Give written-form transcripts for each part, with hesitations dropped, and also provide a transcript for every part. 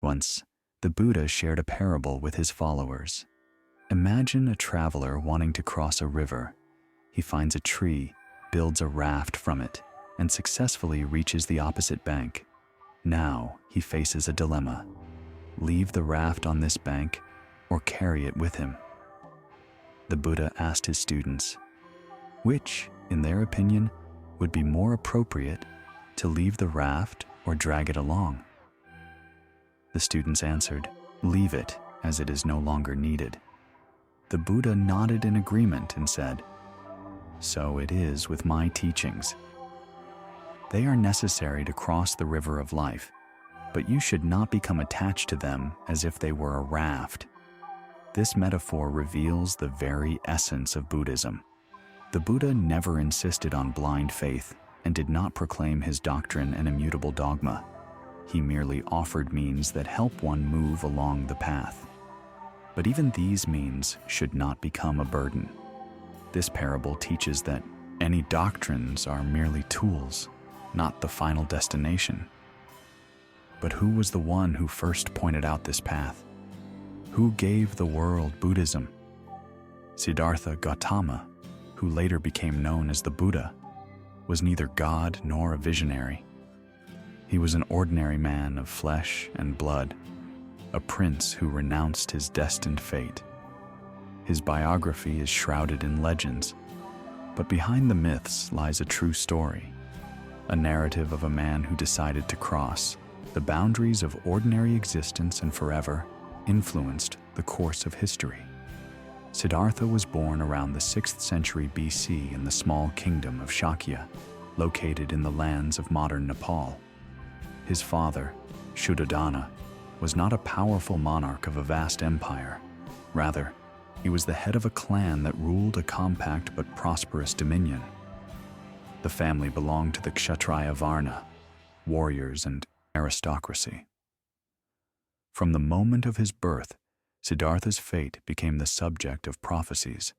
Once, the Buddha shared a parable with his followers. Imagine a traveler wanting to cross a river. He finds a tree, builds a raft from it, and successfully reaches the opposite bank. Now he faces a dilemma: leave the raft on this bank or carry it with him. The Buddha asked his students, which, in their opinion, would be more appropriate, to leave the raft or drag it along? The students answered, leave it, as it is no longer needed. The Buddha nodded in agreement and said, so it is with my teachings. They are necessary to cross the river of life, but you should not become attached to them as if they were a raft. This metaphor reveals the very essence of Buddhism. The Buddha never insisted on blind faith and did not proclaim his doctrine an immutable dogma. He merely offered means that help one move along the path. But even these means should not become a burden. This parable teaches that any doctrines are merely tools, not the final destination. But who was the one who first pointed out this path? Who gave the world Buddhism? Siddhartha Gautama, who later became known as the Buddha, was neither God nor a visionary. He was an ordinary man of flesh and blood, a prince who renounced his destined fate. His biography is shrouded in legends, but behind the myths lies a true story, a narrative of a man who decided to cross the boundaries of ordinary existence and forever influenced the course of history. Siddhartha was born around the 6th century BC in the small kingdom of Shakya, located in the lands of modern Nepal. His father, Shuddhodana, was not a powerful monarch of a vast empire. Rather, he was the head of a clan that ruled a compact but prosperous dominion. The family belonged to the Kshatriya Varna, warriors and aristocracy. From the moment of his birth, Siddhartha's fate became the subject of prophecies.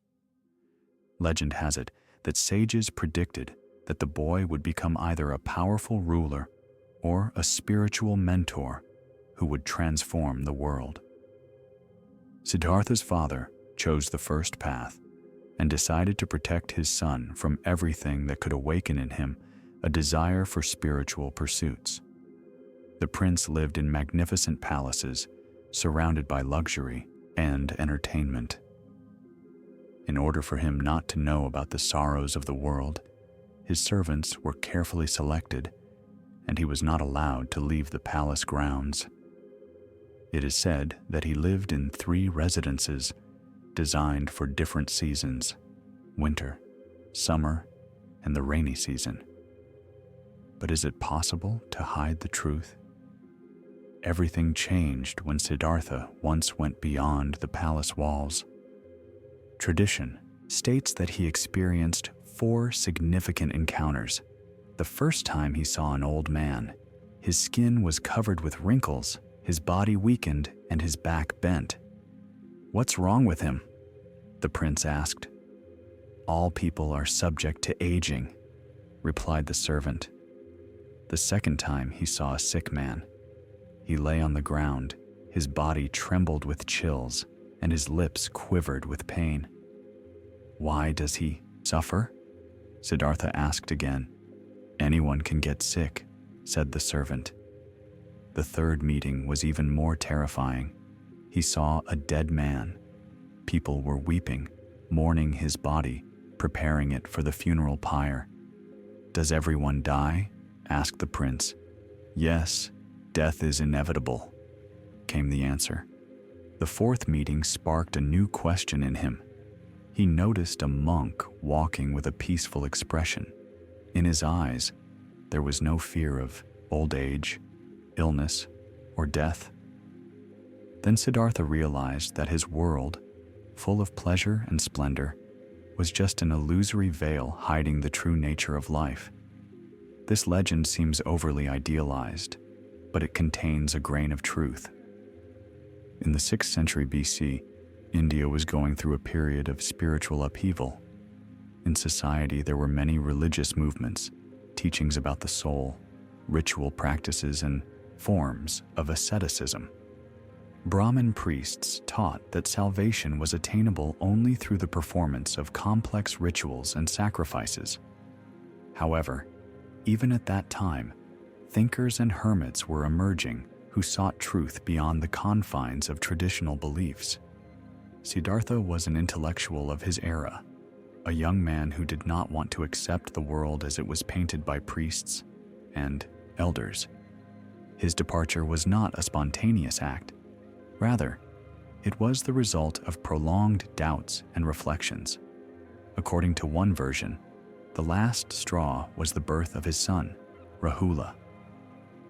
Legend has it that sages predicted that the boy would become either a powerful ruler or a spiritual mentor who would transform the world. Siddhartha's father chose the first path and decided to protect his son from everything that could awaken in him a desire for spiritual pursuits. The prince lived in magnificent palaces, surrounded by luxury and entertainment. In order for him not to know about the sorrows of the world, his servants were carefully selected, and he was not allowed to leave the palace grounds. It is said that he lived in 3 residences designed for different seasons: winter, summer, and the rainy season. But is it possible to hide the truth? Everything changed when Siddhartha once went beyond the palace walls. Tradition states that he experienced 4 significant encounters. The first time he saw an old man, his skin was covered with wrinkles, his body weakened, and his back bent. "What's wrong with him?" the prince asked. "All people are subject to aging," replied the servant. The second time he saw a sick man. He lay on the ground, his body trembled with chills, and his lips quivered with pain. "Why does he suffer?" Siddhartha asked again. "Anyone can get sick," said the servant. The third meeting was even more terrifying. He saw a dead man. People were weeping, mourning his body, preparing it for the funeral pyre. "Does everyone die?" asked the prince. "Yes, death is inevitable," came the answer. The fourth meeting sparked a new question in him. He noticed a monk walking with a peaceful expression. In his eyes, there was no fear of old age, illness, or death. Then Siddhartha realized that his world, full of pleasure and splendor, was just an illusory veil hiding the true nature of life. This legend seems overly idealized, but it contains a grain of truth. In the 6th century BC, India was going through a period of spiritual upheaval. In society, there were many religious movements, teachings about the soul, ritual practices, and forms of asceticism. Brahmin priests taught that salvation was attainable only through the performance of complex rituals and sacrifices. However, even at that time, thinkers and hermits were emerging who sought truth beyond the confines of traditional beliefs. Siddhartha was an intellectual of his era, a young man who did not want to accept the world as it was painted by priests and elders. His departure was not a spontaneous act. Rather, it was the result of prolonged doubts and reflections. According to one version, the last straw was the birth of his son, Rahula.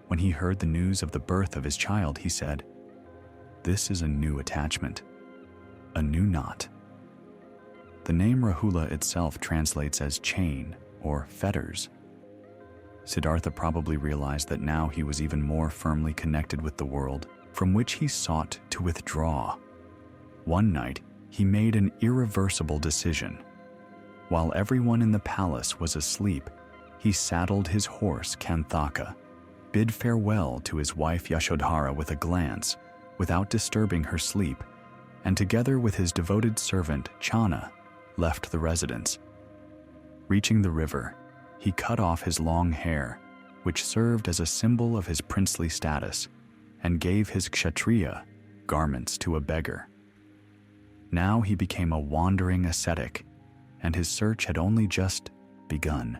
When he heard the news of the birth of his child, he said, "This is a new attachment, a new knot." The name Rahula itself translates as chain or fetters. Siddhartha probably realized that now he was even more firmly connected with the world from which he sought to withdraw. One night, he made an irreversible decision. While everyone in the palace was asleep, he saddled his horse Kanthaka, bid farewell to his wife Yashodhara with a glance, without disturbing her sleep, and together with his devoted servant Channa, left the residence. Reaching the river, he cut off his long hair, which served as a symbol of his princely status, and gave his kshatriya garments to a beggar. Now he became a wandering ascetic, and his search had only just begun.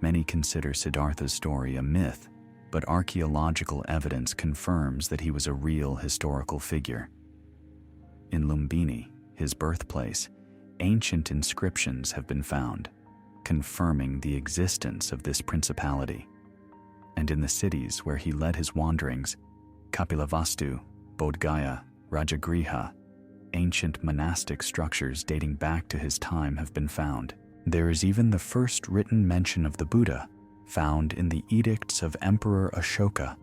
Many consider Siddhartha's story a myth, but archaeological evidence confirms that he was a real historical figure. In Lumbini, his birthplace, ancient inscriptions have been found, confirming the existence of this principality. And in the cities where he led his wanderings, Kapilavastu, Bodh Gaya, Rajagriha, ancient monastic structures dating back to his time have been found. There is even the first written mention of the Buddha, found in the edicts of Emperor Ashoka,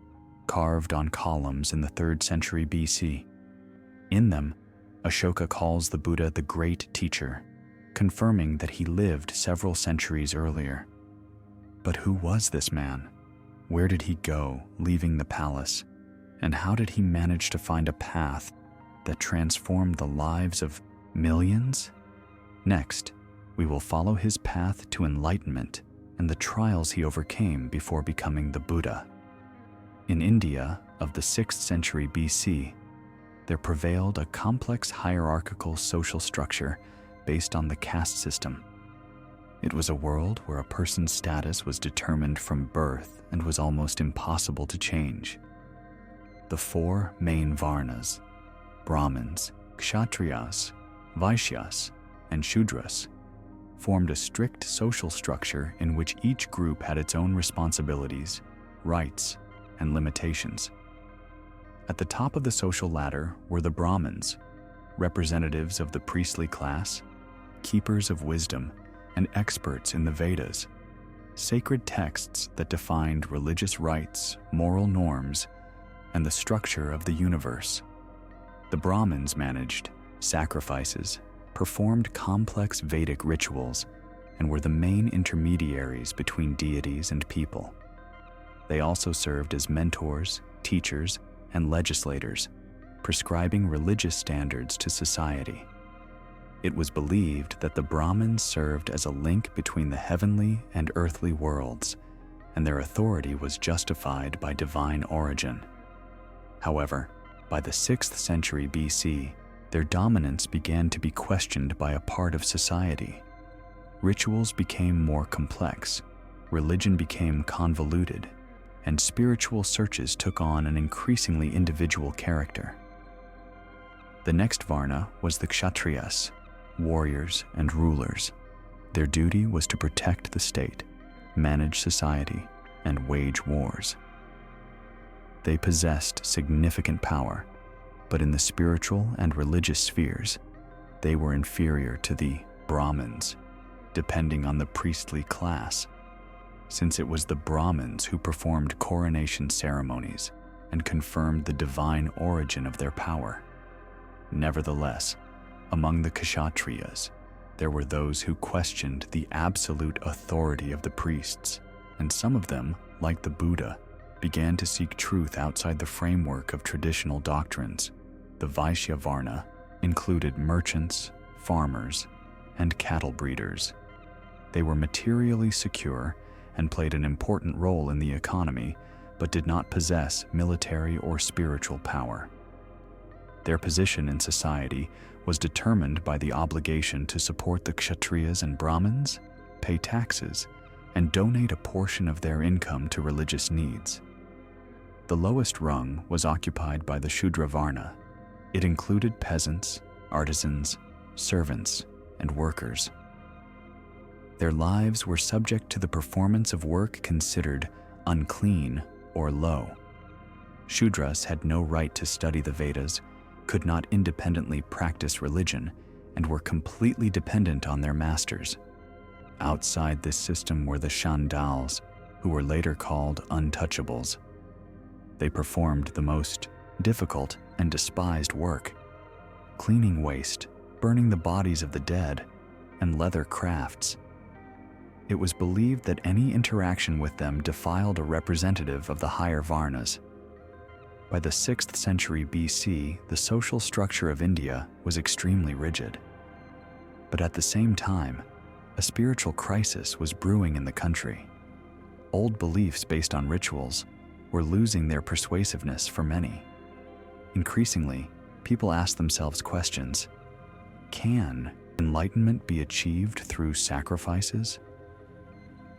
carved on columns in the 3rd century BC. In them, Ashoka calls the Buddha the Great Teacher, confirming that he lived several centuries earlier. But who was this man? Where did he go, leaving the palace? And how did he manage to find a path that transformed the lives of millions? Next, we will follow his path to enlightenment and the trials he overcame before becoming the Buddha. In India of the 6th century BC, there prevailed a complex hierarchical social structure based on the caste system. It was a world where a person's status was determined from birth and was almost impossible to change. The 4 main varnas, Brahmins, Kshatriyas, Vaishyas, and Shudras, formed a strict social structure in which each group had its own responsibilities, rights, and limitations. At the top of the social ladder were the Brahmins, representatives of the priestly class, keepers of wisdom, and experts in the Vedas, sacred texts that defined religious rites, moral norms, and the structure of the universe. The Brahmins managed sacrifices, performed complex Vedic rituals, and were the main intermediaries between deities and people. They also served as mentors, teachers, and legislators, prescribing religious standards to society. It was believed that the Brahmins served as a link between the heavenly and earthly worlds, and their authority was justified by divine origin. However, by the 6th century BC, their dominance began to be questioned by a part of society. Rituals became more complex, religion became convoluted, and spiritual searches took on an increasingly individual character. The next varna was the Kshatriyas, warriors and rulers. Their duty was to protect the state, manage society, and wage wars. They possessed significant power, but in the spiritual and religious spheres, they were inferior to the Brahmins, depending on the priestly class, since it was the Brahmins who performed coronation ceremonies and confirmed the divine origin of their power. Nevertheless, among the Kshatriyas, there were those who questioned the absolute authority of the priests, and some of them, like the Buddha, began to seek truth outside the framework of traditional doctrines. The Vaishya Varna included merchants, farmers, and cattle breeders. They were materially secure and played an important role in the economy, but did not possess military or spiritual power. Their position in society was determined by the obligation to support the Kshatriyas and Brahmins, pay taxes, and donate a portion of their income to religious needs. The lowest rung was occupied by the Shudra Varna. It included peasants, artisans, servants, and workers. Their lives were subject to the performance of work considered unclean or low. Shudras had no right to study the Vedas, could not independently practice religion, and were completely dependent on their masters. Outside this system were the Chandals, who were later called untouchables. They performed the most difficult and despised work: cleaning waste, burning the bodies of the dead, and leather crafts. It was believed that any interaction with them defiled a representative of the higher Varnas. By the 6th century BC, the social structure of India was extremely rigid. But at the same time, a spiritual crisis was brewing in the country. Old beliefs based on rituals were losing their persuasiveness for many. Increasingly, people asked themselves questions: can enlightenment be achieved through sacrifices?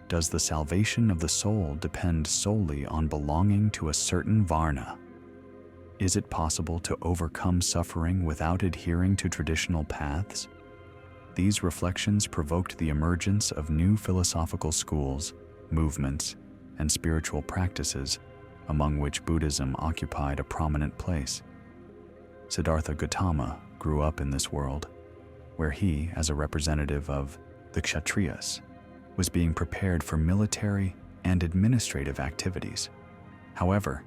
Does the salvation of the soul depend solely on belonging to a certain Varna? Is it possible to overcome suffering without adhering to traditional paths? These reflections provoked the emergence of new philosophical schools, movements, and spiritual practices, among which Buddhism occupied a prominent place. Siddhartha Gautama grew up in this world, where he, as a representative of the Kshatriyas, was being prepared for military and administrative activities. However,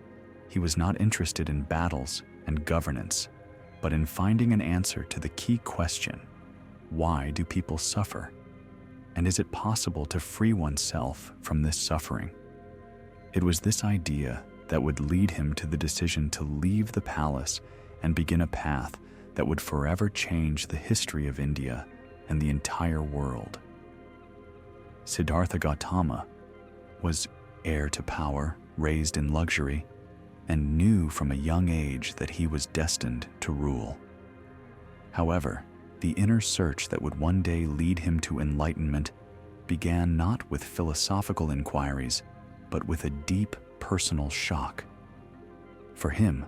he was not interested in battles and governance, but in finding an answer to the key question: why do people suffer? And is it possible to free oneself from this suffering? It was this idea that would lead him to the decision to leave the palace and begin a path that would forever change the history of India and the entire world. Siddhartha Gautama was heir to power, raised in luxury, and knew from a young age that he was destined to rule. However, the inner search that would one day lead him to enlightenment began not with philosophical inquiries, but with a deep personal shock. For him,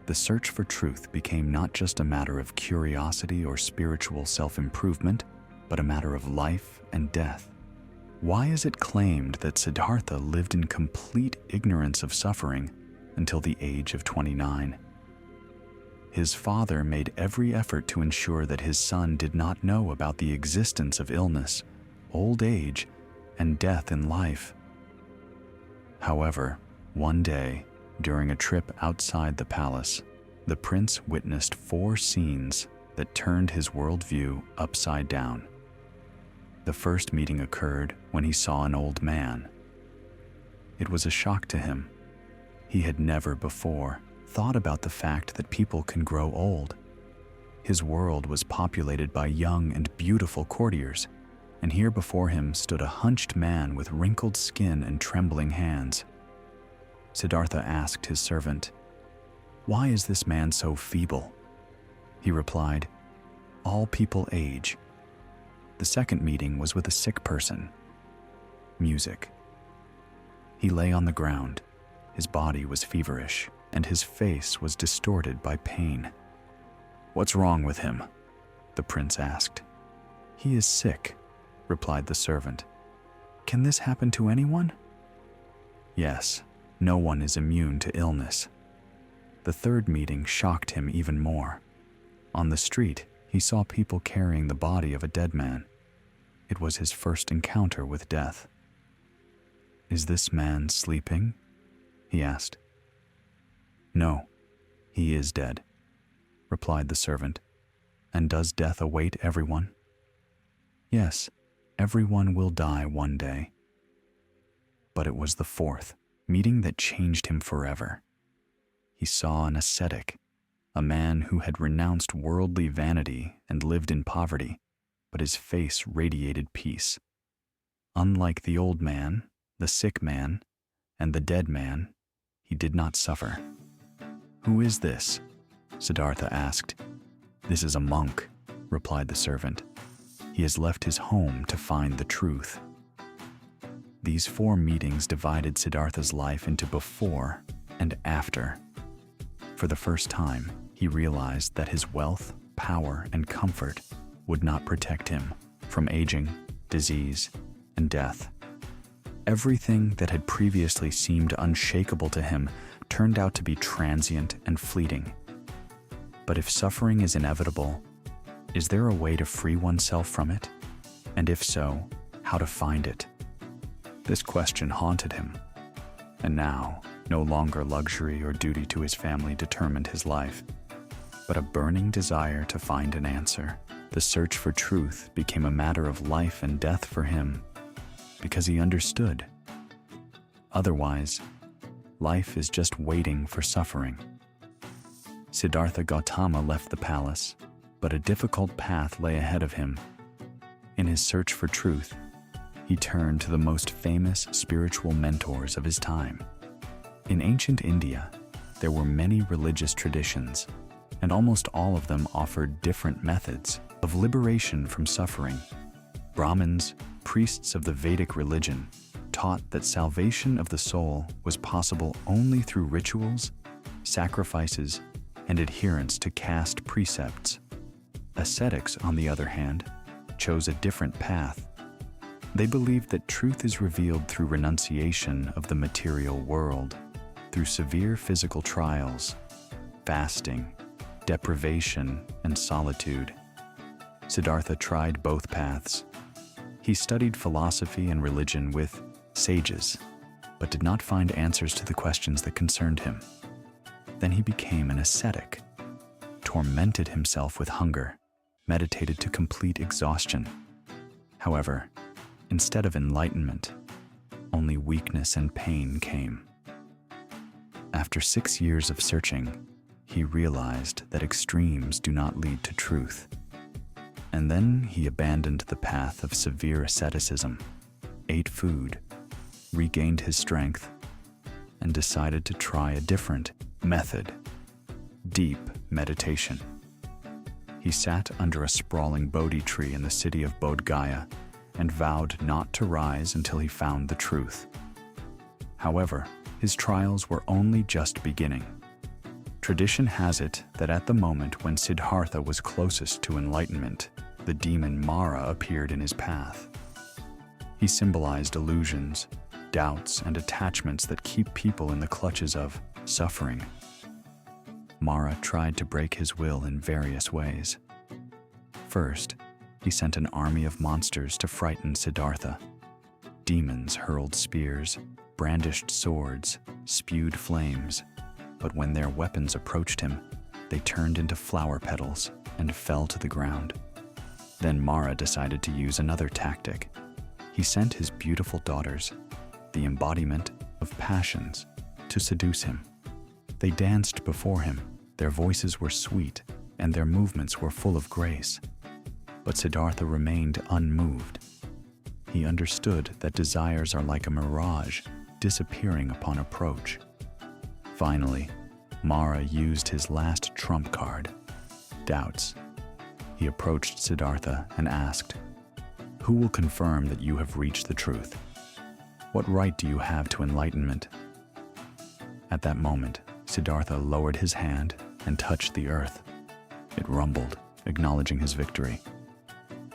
the search for truth became not just a matter of curiosity or spiritual self-improvement, but a matter of life and death. Why is it claimed that Siddhartha lived in complete ignorance of suffering until the age of 29? His father made every effort to ensure that his son did not know about the existence of illness, old age, and death in life. However, one day, during a trip outside the palace, the prince witnessed 4 scenes that turned his worldview upside down. The first meeting occurred when he saw an old man. It was a shock to him. He had never before thought about the fact that people can grow old. His world was populated by young and beautiful courtiers, and here before him stood a hunched man with wrinkled skin and trembling hands. Siddhartha asked his servant, "Why is this man so feeble?" He replied, "All people age." The second meeting was with a sick person. Music. He lay on the ground. His body was feverish, and his face was distorted by pain. "What's wrong with him?" the prince asked. "He is sick," replied the servant. "Can this happen to anyone?" "Yes, no one is immune to illness." The third meeting shocked him even more. On the street, he saw people carrying the body of a dead man. It was his first encounter with death. "Is this man sleeping?" he asked. "No, he is dead," replied the servant. "And does death await everyone?" "Yes, everyone will die one day." But it was the fourth meeting that changed him forever. He saw an ascetic, a man who had renounced worldly vanity and lived in poverty, but his face radiated peace. Unlike the old man, the sick man, and the dead man, he did not suffer. "Who is this?" Siddhartha asked. "This is a monk," replied the servant. "He has left his home to find the truth." These 4 meetings divided Siddhartha's life into before and after. For the first time, he realized that his wealth, power, and comfort would not protect him from aging, disease, and death. Everything that had previously seemed unshakable to him turned out to be transient and fleeting. But if suffering is inevitable, is there a way to free oneself from it? And if so, how to find it? This question haunted him. And now, no longer luxury or duty to his family determined his life, but a burning desire to find an answer. The search for truth became a matter of life and death for him, because he understood. Otherwise, life is just waiting for suffering. Siddhartha Gautama left the palace, but a difficult path lay ahead of him. In his search for truth, he turned to the most famous spiritual mentors of his time. In ancient India, there were many religious traditions, and almost all of them offered different methods of liberation from suffering. Brahmins, priests of the Vedic religion, taught that salvation of the soul was possible only through rituals, sacrifices, and adherence to caste precepts. Ascetics, on the other hand, chose a different path. They believed that truth is revealed through renunciation of the material world, through severe physical trials, fasting, deprivation, and solitude. Siddhartha tried both paths. He studied philosophy and religion with sages, but did not find answers to the questions that concerned him. Then he became an ascetic, tormented himself with hunger, meditated to complete exhaustion. However, instead of enlightenment, only weakness and pain came. After 6 years of searching, he realized that extremes do not lead to truth. And then he abandoned the path of severe asceticism, ate food, regained his strength, and decided to try a different method: deep meditation. He sat under a sprawling Bodhi tree in the city of Bodh Gaya and vowed not to rise until he found the truth. However, his trials were only just beginning. Tradition has it that at the moment when Siddhartha was closest to enlightenment, the demon Mara appeared in his path. He symbolized illusions, doubts, and attachments that keep people in the clutches of suffering. Mara tried to break his will in various ways. First, he sent an army of monsters to frighten Siddhartha. Demons hurled spears, brandished swords, spewed flames, but when their weapons approached him, they turned into flower petals and fell to the ground. Then Mara decided to use another tactic. He sent his beautiful daughters, the embodiment of passions, to seduce him. They danced before him, their voices were sweet, and their movements were full of grace. But Siddhartha remained unmoved. He understood that desires are like a mirage, disappearing upon approach. Finally, Mara used his last trump card, doubts. He approached Siddhartha and asked, "Who will confirm that you have reached the truth? What right do you have to enlightenment?" At that moment, Siddhartha lowered his hand and touched the earth. It rumbled, acknowledging his victory.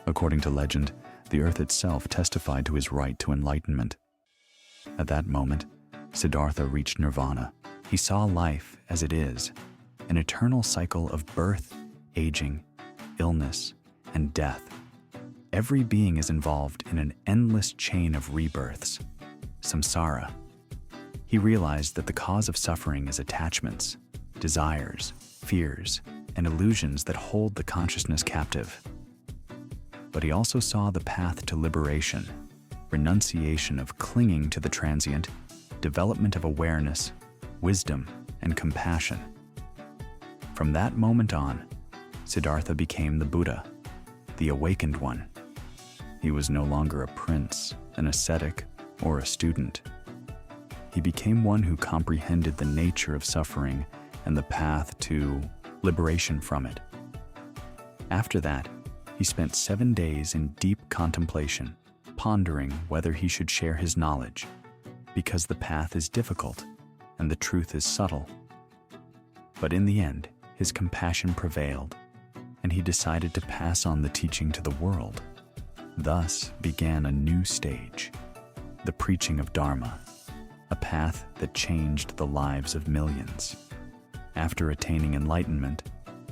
According to legend, the earth itself testified to his right to enlightenment. At that moment, Siddhartha reached nirvana. He saw life as it is, an eternal cycle of birth, aging, illness, and death. Every being is involved in an endless chain of rebirths, samsara. He realized that the cause of suffering is attachments, desires, fears, and illusions that hold the consciousness captive. But he also saw the path to liberation, renunciation of clinging to the transient, development of awareness, wisdom, and compassion. From that moment on, Siddhartha became the Buddha, the awakened one. He was no longer a prince, an ascetic, or a student. He became one who comprehended the nature of suffering and the path to liberation from it. After that, he spent 7 days in deep contemplation, pondering whether he should share his knowledge, because the path is difficult and the truth is subtle. But in the end, his compassion prevailed, and he decided to pass on the teaching to the world. Thus began a new stage, the preaching of Dharma, a path that changed the lives of millions. After attaining enlightenment,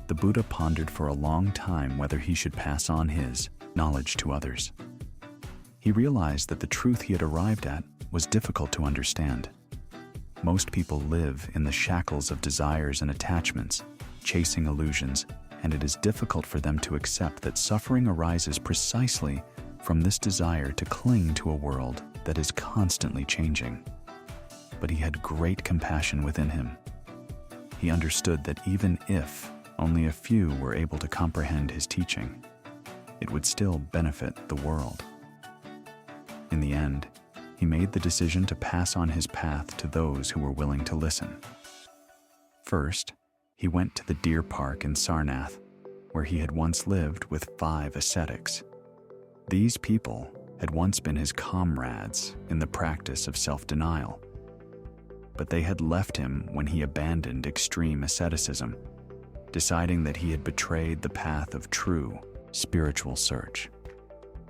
the Buddha pondered for a long time whether he should pass on his knowledge to others. He realized that the truth he had arrived at was difficult to understand. Most people live in the shackles of desires and attachments, chasing illusions, and it is difficult for them to accept that suffering arises precisely from this desire to cling to a world that is constantly changing. But he had great compassion within him. He understood that even if only a few were able to comprehend his teaching, it would still benefit the world. In the end, he made the decision to pass on his path to those who were willing to listen. First, he went to the deer park in Sarnath, where he had once lived with 5 ascetics. These people had once been his comrades in the practice of self-denial, but they had left him when he abandoned extreme asceticism, deciding that he had betrayed the path of true spiritual search.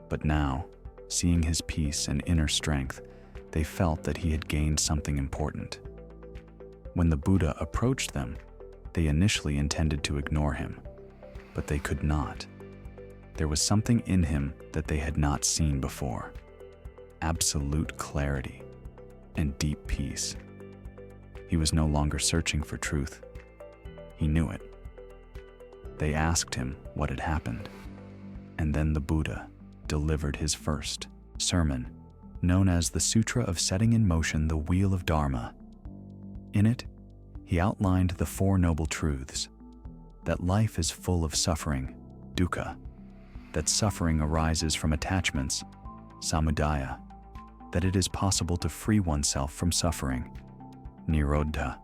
But now, seeing his peace and inner strength, they felt that he had gained something important. When the Buddha approached them, they initially intended to ignore him, but they could not. There was something in him that they had not seen before: absolute clarity and deep peace. He was no longer searching for truth. He knew it. They asked him what had happened, and then the Buddha delivered his first sermon, known as the Sutra of Setting in Motion the Wheel of Dharma. In it, he outlined the 4 noble truths: that life is full of suffering, dukkha; that suffering arises from attachments, samudaya; that it is possible to free oneself from suffering, nirodha;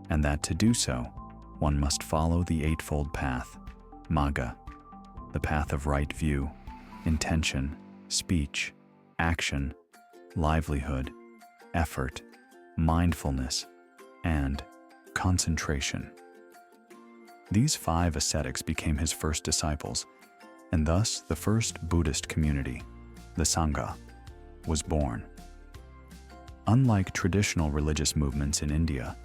and that to do so, one must follow the Eightfold Path, magga, the path of right view, intention, speech, action, livelihood, effort, mindfulness, and concentration. These 5 ascetics became his first disciples, and thus the first Buddhist community, the Sangha, was born. Unlike traditional religious movements in India,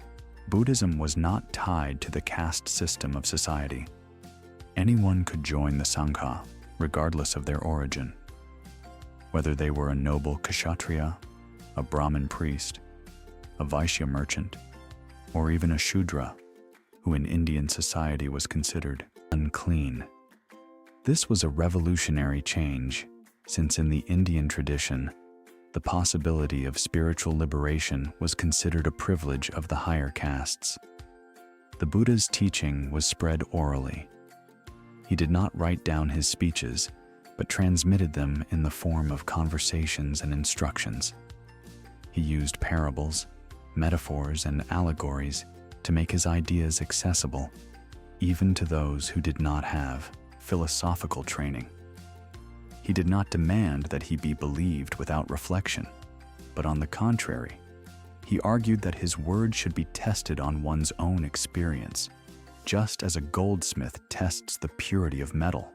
Buddhism was not tied to the caste system of society. Anyone could join the Sangha, regardless of their origin. Whether they were a noble kshatriya, a Brahmin priest, a Vaishya merchant, or even a Shudra, who in Indian society was considered unclean. This was a revolutionary change, since in the Indian tradition, the possibility of spiritual liberation was considered a privilege of the higher castes. The Buddha's teaching was spread orally. He did not write down his speeches, but transmitted them in the form of conversations and instructions. He used parables, metaphors, and allegories to make his ideas accessible, even to those who did not have philosophical training. He did not demand that he be believed without reflection, but on the contrary, he argued that his words should be tested on one's own experience, just as a goldsmith tests the purity of metal.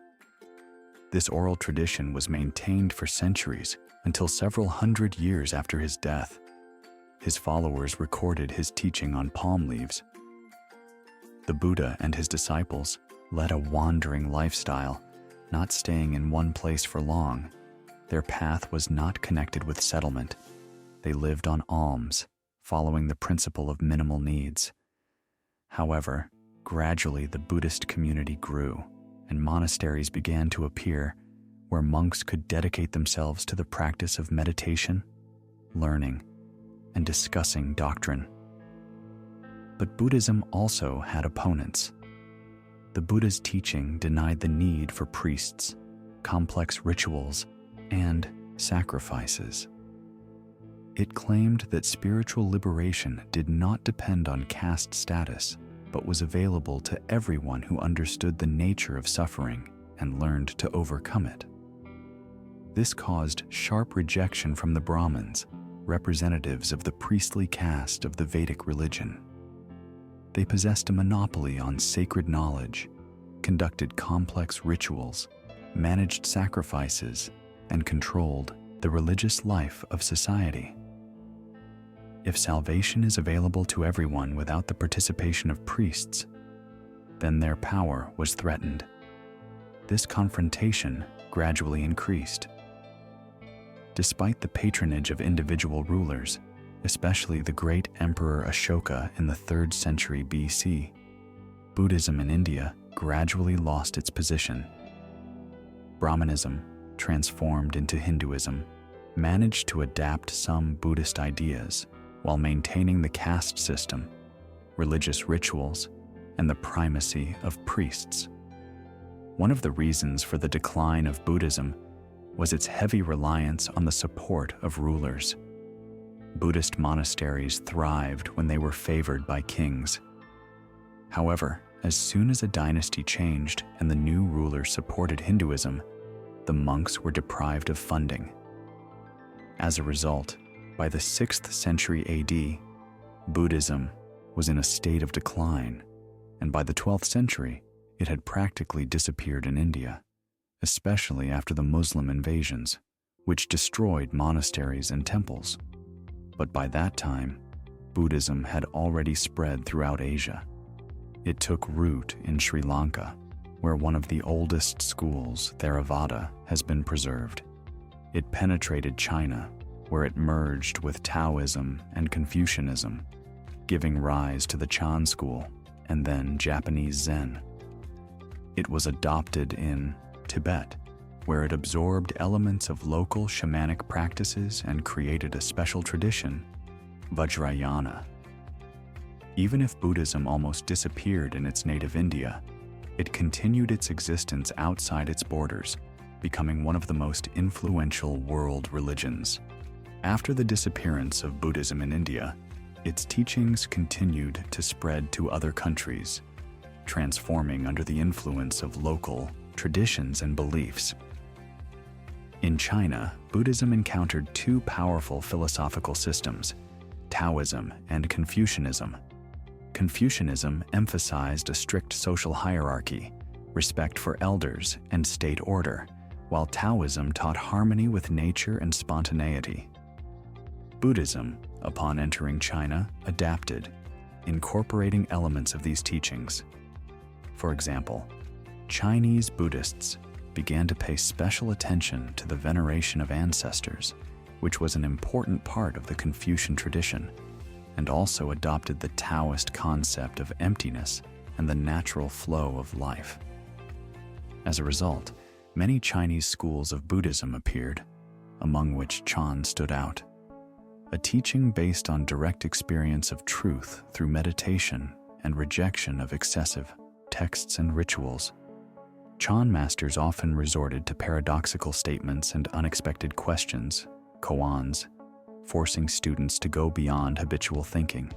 This oral tradition was maintained for centuries until several hundred years after his death. His followers recorded his teaching on palm leaves. The Buddha and his disciples led a wandering lifestyle, not staying in one place for long. Their path was not connected with settlement. They lived on alms, following the principle of minimal needs. However, gradually the Buddhist community grew, and monasteries began to appear where monks could dedicate themselves to the practice of meditation, learning, and discussing doctrine. But Buddhism also had opponents. The Buddha's teaching denied the need for priests, complex rituals, and sacrifices. It claimed that spiritual liberation did not depend on caste status, but was available to everyone who understood the nature of suffering and learned to overcome it. This caused sharp rejection from the Brahmins, representatives of the priestly caste of the Vedic religion. They possessed a monopoly on sacred knowledge, conducted complex rituals, managed sacrifices, and controlled the religious life of society. If salvation is available to everyone without the participation of priests, then their power was threatened. This confrontation gradually increased. Despite the patronage of individual rulers, especially the great Emperor Ashoka in the 3rd century BC, Buddhism in India gradually lost its position. Brahmanism, transformed into Hinduism, managed to adapt some Buddhist ideas while maintaining the caste system, religious rituals, and the primacy of priests. One of the reasons for the decline of Buddhism was its heavy reliance on the support of rulers. Buddhist monasteries thrived when they were favored by kings. However, as soon as a dynasty changed and the new ruler supported Hinduism, the monks were deprived of funding. As a result, by the 6th century AD, Buddhism was in a state of decline, and by the 12th century, it had practically disappeared in India, especially after the Muslim invasions, which destroyed monasteries and temples. But by that time, Buddhism had already spread throughout Asia. It took root in Sri Lanka, where one of the oldest schools, Theravada, has been preserved. It penetrated China, where it merged with Taoism and Confucianism, giving rise to the Chant school and then Japanese Zen. It was adopted in Tibet, where it absorbed elements of local shamanic practices and created a special tradition, Vajrayana. Even if Buddhism almost disappeared in its native India, it continued its existence outside its borders, becoming one of the most influential world religions. After the disappearance of Buddhism in India, its teachings continued to spread to other countries, transforming under the influence of local traditions and beliefs. In China, Buddhism encountered two powerful philosophical systems, Taoism and Confucianism. Confucianism emphasized a strict social hierarchy, respect for elders, and state order, while Taoism taught harmony with nature and spontaneity. Buddhism, upon entering China, adapted, incorporating elements of these teachings. For example, Chinese Buddhists began to pay special attention to the veneration of ancestors, which was an important part of the Confucian tradition, and also adopted the Taoist concept of emptiness and the natural flow of life. As a result, many Chinese schools of Buddhism appeared, among which Chant stood out. A teaching based on direct experience of truth through meditation and rejection of excessive texts and rituals. Chan masters often resorted to paradoxical statements and unexpected questions, koans, forcing students to go beyond habitual thinking.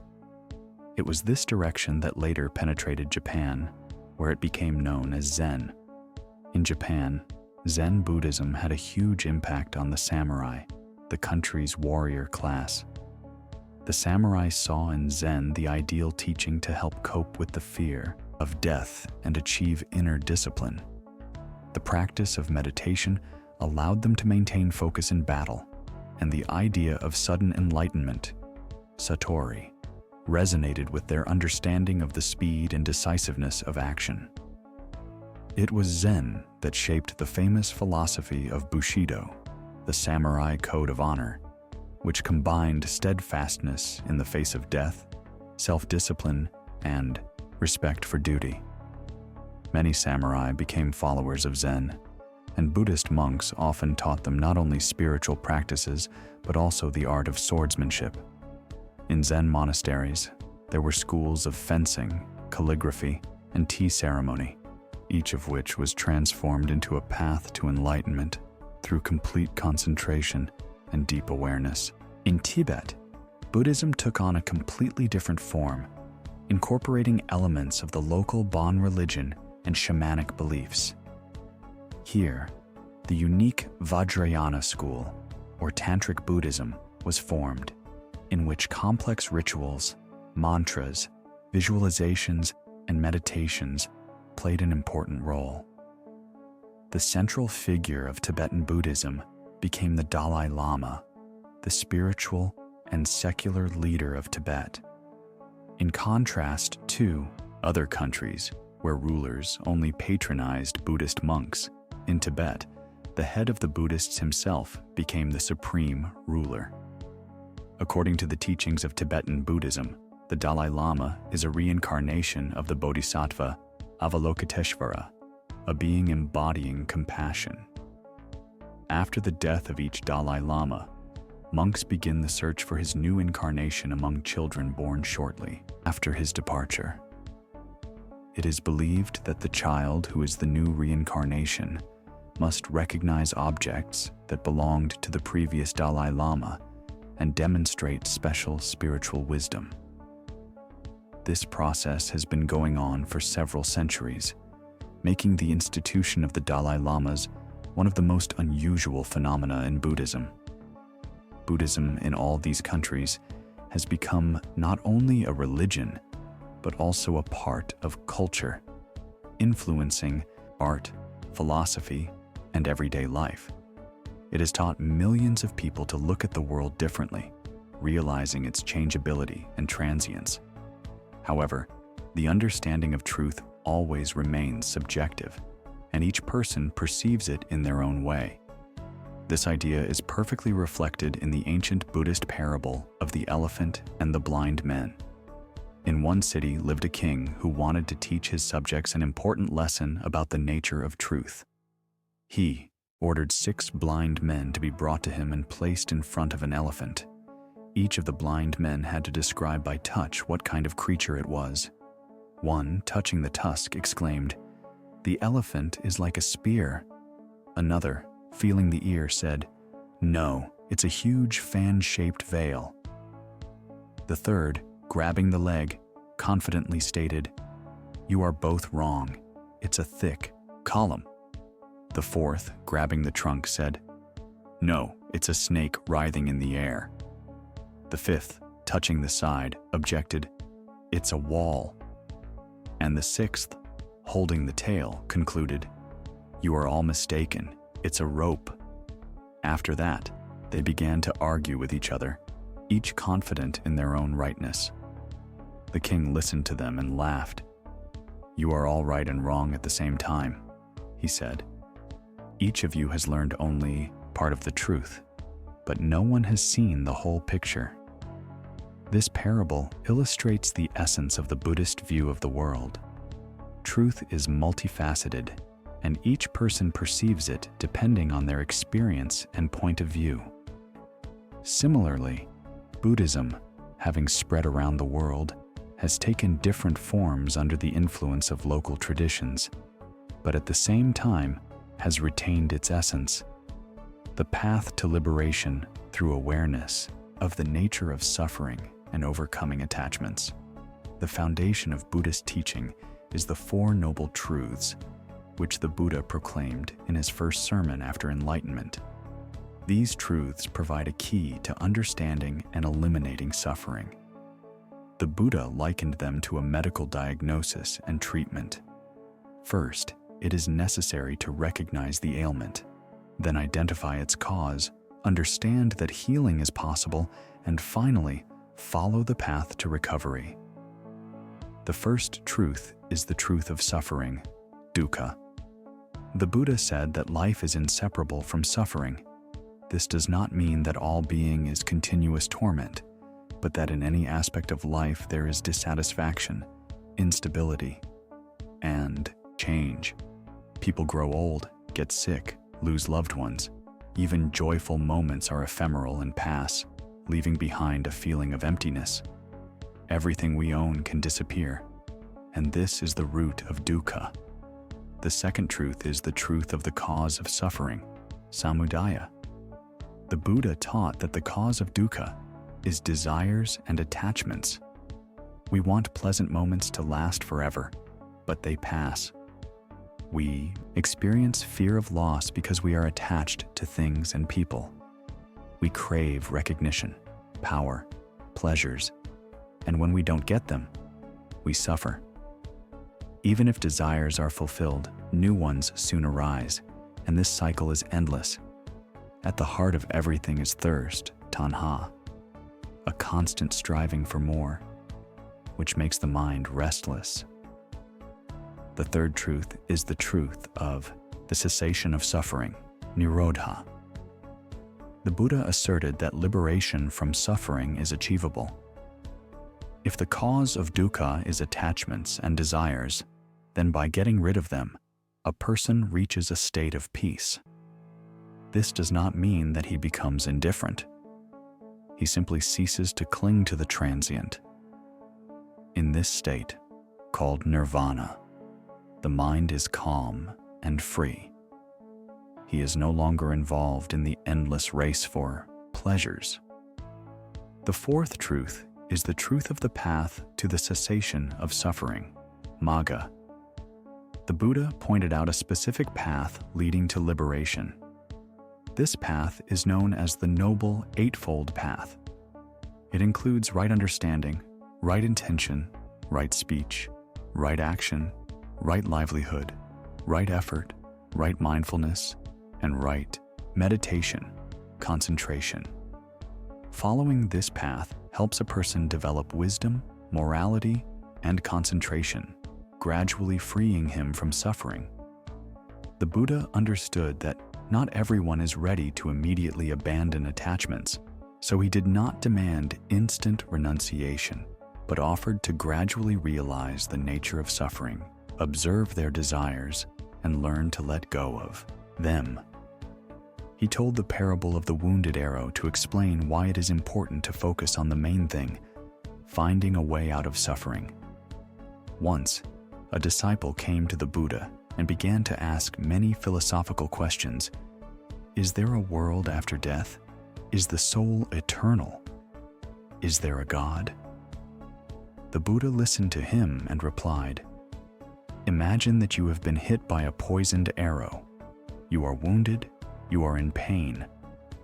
It was this direction that later penetrated Japan, where it became known as Zen. In Japan, Zen Buddhism had a huge impact on the samurai, the country's warrior class. The samurai saw in Zen the ideal teaching to help cope with the fear of death and achieve inner discipline. The practice of meditation allowed them to maintain focus in battle, and the idea of sudden enlightenment, satori, resonated with their understanding of the speed and decisiveness of action. It was Zen that shaped the famous philosophy of Bushido, the samurai code of honor, which combined steadfastness in the face of death, self-discipline, and respect for duty. Many samurai became followers of Zen, and Buddhist monks often taught them not only spiritual practices, but also the art of swordsmanship. In Zen monasteries, there were schools of fencing, calligraphy, and tea ceremony, each of which was transformed into a path to enlightenment through complete concentration and deep awareness. In Tibet, Buddhism took on a completely different form, incorporating elements of the local Bon religion and shamanic beliefs. Here, the unique Vajrayana school, or Tantric Buddhism, was formed, in which complex rituals, mantras, visualizations, and meditations played an important role. The central figure of Tibetan Buddhism became the Dalai Lama, the spiritual and secular leader of Tibet. In contrast to other countries where rulers only patronized Buddhist monks, in Tibet, the head of the Buddhists himself became the supreme ruler. According to the teachings of Tibetan Buddhism, the Dalai Lama is a reincarnation of the Bodhisattva Avalokiteshvara, a being embodying compassion. After the death of each Dalai Lama, monks begin the search for his new incarnation among children born shortly after his departure. It is believed that the child who is the new reincarnation must recognize objects that belonged to the previous Dalai Lama and demonstrate special spiritual wisdom. This process has been going on for several centuries, making the institution of the Dalai Lamas one of the most unusual phenomena in Buddhism. Buddhism in all these countries has become not only a religion, but also a part of culture, influencing art, philosophy, and everyday life. It has taught millions of people to look at the world differently, realizing its changeability and transience. However, the understanding of truth always remains subjective, and each person perceives it in their own way. This idea is perfectly reflected in the ancient Buddhist parable of the elephant and the blind men. In one city lived a king who wanted to teach his subjects an important lesson about the nature of truth. He ordered 6 blind men to be brought to him and placed in front of an elephant. Each of the blind men had to describe by touch what kind of creature it was. One, touching the tusk, exclaimed, "The elephant is like a spear." Another, feeling the ear, said, "No, it's a huge fan-shaped veil." The third, grabbing the leg, confidently stated, "You are both wrong. It's a thick column." The fourth, grabbing the trunk, said, "No, it's a snake writhing in the air." The fifth, touching the side, objected, "It's a wall." And the sixth, holding the tail, concluded, "You are all mistaken. It's a rope." After that, they began to argue with each other, each confident in their own rightness. The king listened to them and laughed. "You are all right and wrong at the same time," he said. "Each of you has learned only part of the truth, but no one has seen the whole picture." This parable illustrates the essence of the Buddhist view of the world. Truth is multifaceted, and each person perceives it depending on their experience and point of view. Similarly, Buddhism, having spread around the world, has taken different forms under the influence of local traditions, but at the same time has retained its essence. The path to liberation through awareness of the nature of suffering and overcoming attachments. The foundation of Buddhist teaching is the Four Noble Truths, which the Buddha proclaimed in his first sermon after enlightenment. These truths provide a key to understanding and eliminating suffering. The Buddha likened them to a medical diagnosis and treatment. First, it is necessary to recognize the ailment, then identify its cause, understand that healing is possible, and finally, follow the path to recovery. The first truth is the truth of suffering, dukkha. The Buddha said that life is inseparable from suffering. This does not mean that all being is continuous torment, but that in any aspect of life there is dissatisfaction, instability, and change. People grow old, get sick, lose loved ones. Even joyful moments are ephemeral and pass. leaving behind a feeling of emptiness. Everything we own can disappear, and this is the root of dukkha. The second truth is the truth of the cause of suffering, samudaya. The Buddha taught that the cause of dukkha is desires and attachments. We want pleasant moments to last forever, but they pass. We experience fear of loss because we are attached to things and people. We crave recognition, power, pleasures, and when we don't get them, we suffer. Even if desires are fulfilled, new ones soon arise, and this cycle is endless. At the heart of everything is thirst, tanha, a constant striving for more, which makes the mind restless. The third truth is the truth of the cessation of suffering, nirodha. The Buddha asserted that liberation from suffering is achievable. If the cause of dukkha is attachments and desires, then by getting rid of them, a person reaches a state of peace. This does not mean that he becomes indifferent. He simply ceases to cling to the transient. In this state, called nirvana, the mind is calm and free. He is no longer involved in the endless race for pleasures. The fourth truth is the truth of the path to the cessation of suffering, magga. The Buddha pointed out a specific path leading to liberation. This path is known as the Noble Eightfold Path. It includes right understanding, right intention, right speech, right action, right livelihood, right effort, right mindfulness, and right meditation, concentration. Following this path helps a person develop wisdom, morality, and concentration, gradually freeing him from suffering. The Buddha understood that not everyone is ready to immediately abandon attachments, so he did not demand instant renunciation, but offered to gradually realize the nature of suffering, observe their desires, and learn to let go of them. He told the parable of the wounded arrow to explain why it is important to focus on the main thing, finding a way out of suffering. Once, a disciple came to the Buddha and began to ask many philosophical questions. Is there a world after death? Is the soul eternal? Is there a God? The Buddha listened to him and replied, "Imagine that you have been hit by a poisoned arrow. You are wounded, you are in pain.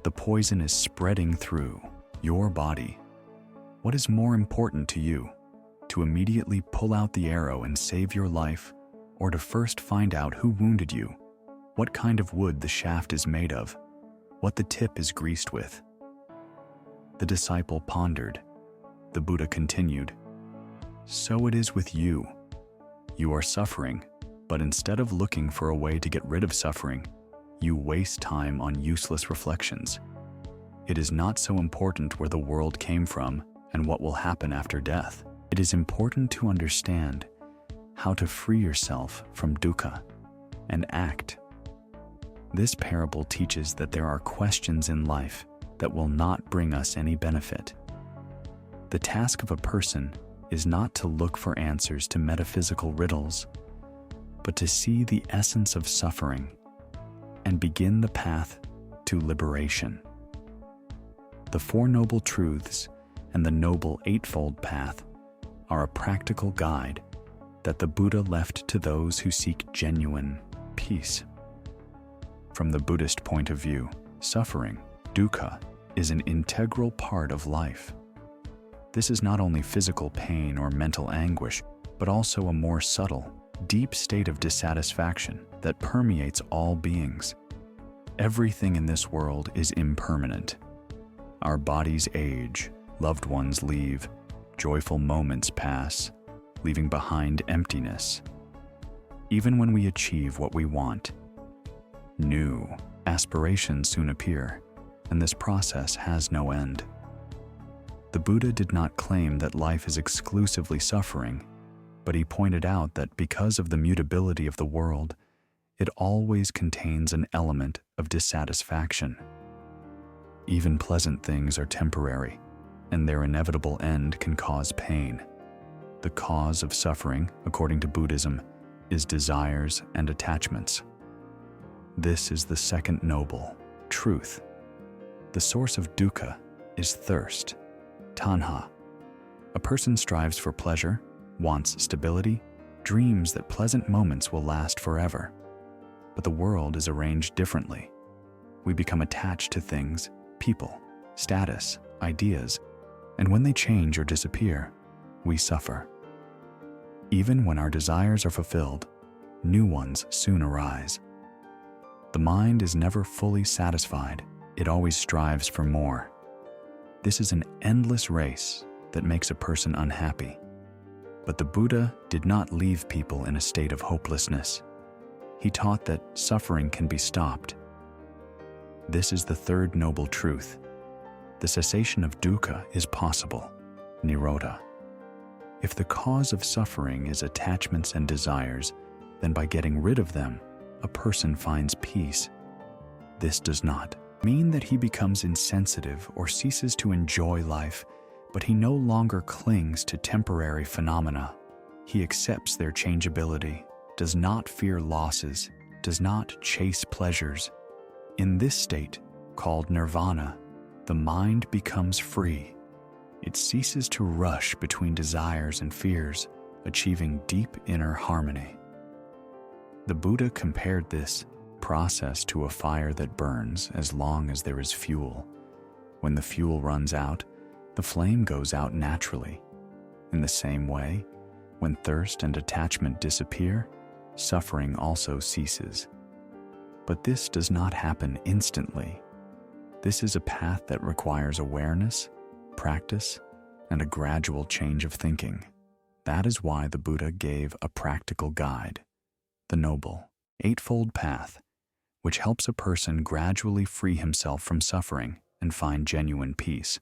The poison is spreading through your body. What is more important to you, to immediately pull out the arrow and save your life, or to first find out who wounded you, what kind of wood the shaft is made of, what the tip is greased with?" The disciple pondered. The Buddha continued, "So it is with you. You are suffering, but instead of looking for a way to get rid of suffering, you waste time on useless reflections. It is not so important where the world came from and what will happen after death. It is important to understand how to free yourself from dukkha and act." This parable teaches that there are questions in life that will not bring us any benefit. The task of a person is not to look for answers to metaphysical riddles, but to see the essence of suffering and begin the path to liberation. The Four Noble Truths and the Noble Eightfold Path are a practical guide that the Buddha left to those who seek genuine peace. From the Buddhist point of view, suffering, dukkha, is an integral part of life. This is not only physical pain or mental anguish, but also a more subtle, deep state of dissatisfaction that permeates all beings. Everything in this world is impermanent. Our bodies age, loved ones leave, joyful moments pass, leaving behind emptiness. Even when we achieve what we want, new aspirations soon appear, and this process has no end. The Buddha did not claim that life is exclusively suffering, but he pointed out that because of the mutability of the world, it always contains an element of dissatisfaction. Even pleasant things are temporary, and their inevitable end can cause pain. The cause of suffering, according to Buddhism, is desires and attachments. This is the second noble, truth. The source of dukkha is thirst, tanha. A person strives for pleasure, wants stability, dreams that pleasant moments will last forever. But the world is arranged differently. We become attached to things, people, status, ideas, and when they change or disappear, we suffer. Even when our desires are fulfilled, new ones soon arise. The mind is never fully satisfied. It always strives for more. This is an endless race that makes a person unhappy. But the Buddha did not leave people in a state of hopelessness. He taught that suffering can be stopped. This is the third noble truth. The cessation of dukkha is possible, nirodha. If the cause of suffering is attachments and desires, then by getting rid of them, a person finds peace. This does not mean that he becomes insensitive or ceases to enjoy life, but he no longer clings to temporary phenomena. He accepts their changeability, does not fear losses, does not chase pleasures. In this state, called nirvana, the mind becomes free. It ceases to rush between desires and fears, achieving deep inner harmony. The Buddha compared this process to a fire that burns as long as there is fuel. When the fuel runs out, the flame goes out naturally. In the same way, when thirst and attachment disappear, suffering also ceases. But this does not happen instantly. This is a path that requires awareness, practice, and a gradual change of thinking. That is why the Buddha gave a practical guide, the Noble Eightfold Path, which helps a person gradually free himself from suffering and find genuine peace.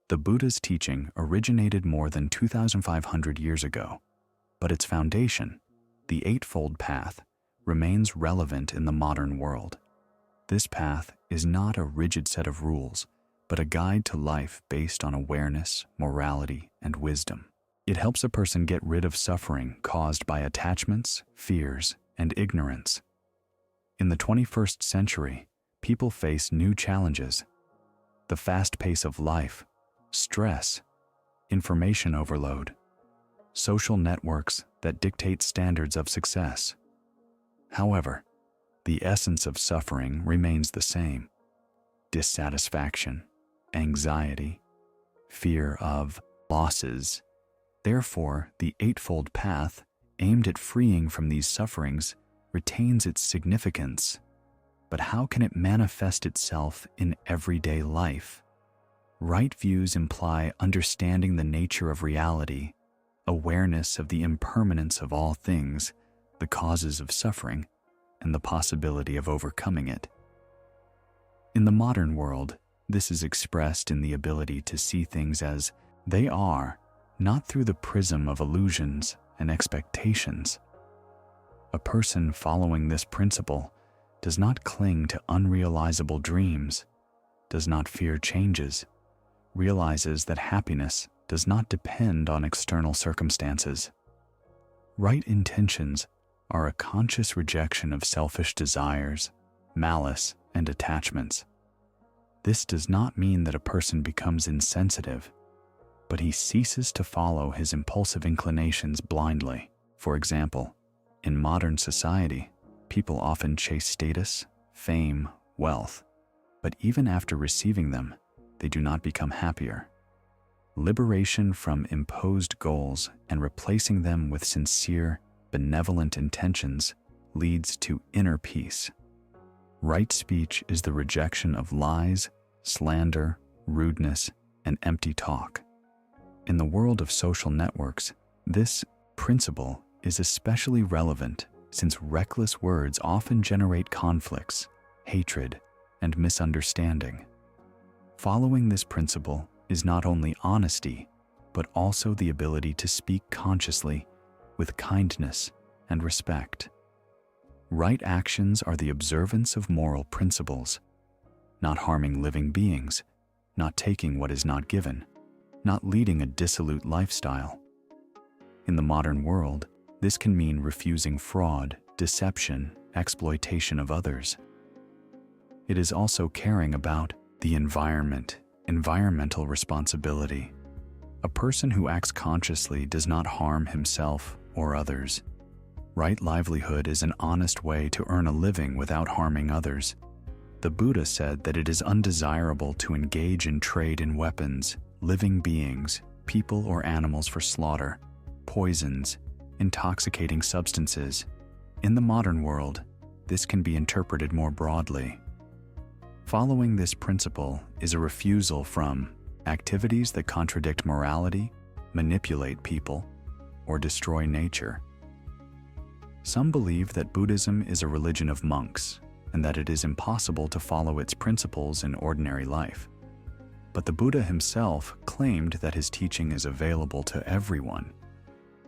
The Buddha's teaching originated more than 2,500 years ago, but its foundation, the Eightfold Path, remains relevant in the modern world. This path is not a rigid set of rules, but a guide to life based on awareness, morality, and wisdom. It helps a person get rid of suffering caused by attachments, fears, and ignorance. In the 21st century, people face new challenges. The fast pace of life, stress, information overload, social networks that dictate standards of success. However, the essence of suffering remains the same: dissatisfaction, anxiety, fear of losses. Therefore, the Eightfold Path, aimed at freeing from these sufferings, retains its significance. But how can it manifest itself in everyday life? Right views imply understanding the nature of reality, awareness of the impermanence of all things, the causes of suffering, and the possibility of overcoming it. In the modern world, this is expressed in the ability to see things as they are, not through the prism of illusions and expectations. A person following this principle does not cling to unrealizable dreams, does not fear changes, realizes that happiness does not depend on external circumstances. Right intentions are a conscious rejection of selfish desires, malice, and attachments. This does not mean that a person becomes insensitive, but he ceases to follow his impulsive inclinations blindly. For example, in modern society, people often chase status, fame, wealth, but even after receiving them, they do not become happier. Liberation from imposed goals and replacing them with sincere, benevolent intentions leads to inner peace. Right speech is the rejection of lies, slander, rudeness, and empty talk. In the world of social networks, this principle is especially relevant since reckless words often generate conflicts, hatred, and misunderstanding. Following this principle is not only honesty, but also the ability to speak consciously, with kindness and respect. Right actions are the observance of moral principles. not harming living beings, not taking what is not given, not leading a dissolute lifestyle. In the modern world, this can mean refusing fraud, deception, exploitation of others. It is also caring about the environment, environmental responsibility. A person who acts consciously does not harm himself or others. Right livelihood is an honest way to earn a living without harming others. The Buddha said that it is undesirable to engage in trade in weapons, living beings, people or animals for slaughter, poisons, intoxicating substances. In the modern world, this can be interpreted more broadly. Following this principle is a refusal from activities that contradict morality, manipulate people, or destroy nature. Some believe that Buddhism is a religion of monks and that it is impossible to follow its principles in ordinary life. But the Buddha himself claimed that his teaching is available to everyone.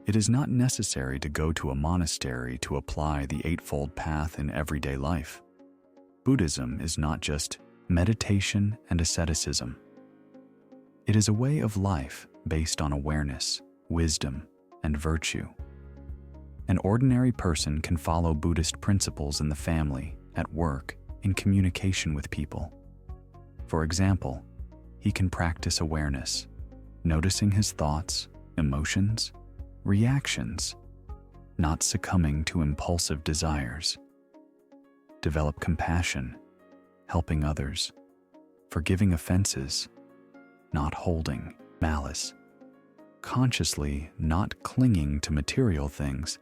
It is not necessary to go to a monastery to apply the Eightfold Path in everyday life. Buddhism is not just meditation and asceticism. It is a way of life based on awareness, wisdom, and virtue. An ordinary person can follow Buddhist principles in the family, at work, in communication with people. For example, he can practice awareness, noticing his thoughts, emotions, reactions, not succumbing to impulsive desires. Develop compassion, helping others, forgiving offenses, not holding malice, consciously not clinging to material things,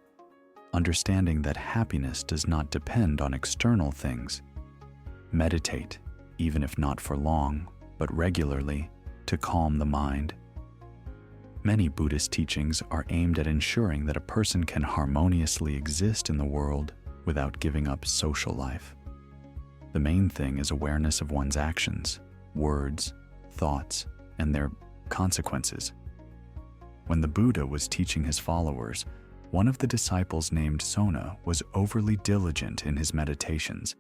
understanding that happiness does not depend on external things. Meditate, even if not for long, but regularly, to calm the mind. Many Buddhist teachings are aimed at ensuring that a person can harmoniously exist in the world without giving up social life. The main thing is awareness of one's actions, words, thoughts, and their consequences. When the Buddha was teaching his followers, one of the disciples named Sona was overly diligent in his meditations.